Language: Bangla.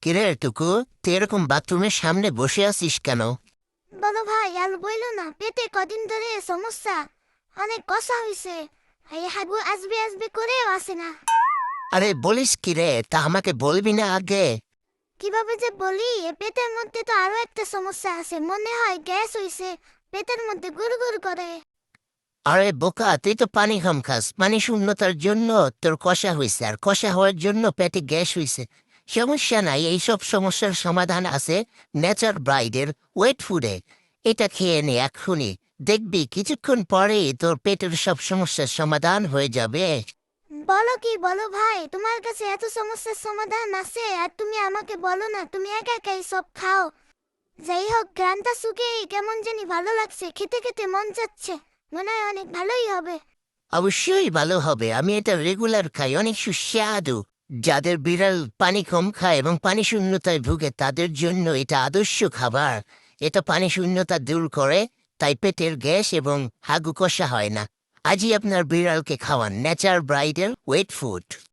কিরে টুকু, তুই এরকম বাথরুমের সামনে বসে আছিস কেন? বলো ভাই, আর বইলো না, পেটে কদিন ধরে সমস্যা, অনেক কষা হইছে। এই হাগু আসবে আসবে করেও আসে না। আরে বলিস কিরে, তা আমাকে বলবি না আগে? কিভাবে যে বলি, এ পেটের মধ্যে তো আরো একটা সমস্যা আছে, মনে হয় গ্যাস হইছে, পেটের মধ্যে গুড়গুড় করে। আরে বোকা, তুই তো পানি কম খাস, পানি শূন্যতার জন্য তোর কষা হয়েছে, আর কষা হওয়ার জন্য পেটে গ্যাস হয়েছে। সমস্যা নাই, এইসব সমস্যার সমাধান আছে নেচার ব্রাইডের ওয়েট ফুডে। এটা খেয়ে নে এক্ষুনি, দেখবি কিছুক্ষণ পরেই তোর পেটের সব সমস্যার সমাধান হয়ে যাবে। বলো কি বলো ভাই, তোমার কাছে এত সমস্যার সমাধান আছে আর তুমি আমাকে বলো না, তুমি একা একাই সব খাও। যাই হোক, গ্রানটা শুকেই কেমন জানি ভালো লাগছে, খেতে খেতে মন যাচ্ছে, মনে হয় অনেক ভালোই হবে। অবশ্যই ভালো হবে, আমি এটা রেগুলার খাই, অনেক সুস্বাদু। যাদের বিড়াল পানি কম খায় এবং পানি শূন্যতায় ভুগে তাদের জন্য এটা আদর্শ খাবার। এটা পানি শূন্যতা দূর করে, তাই পেটের গ্যাস এবং হাগু কষা হয় না। আজই আপনার বিড়ালকে খাওয়ান নেচার ব্রাইডের ওয়েট ফুড।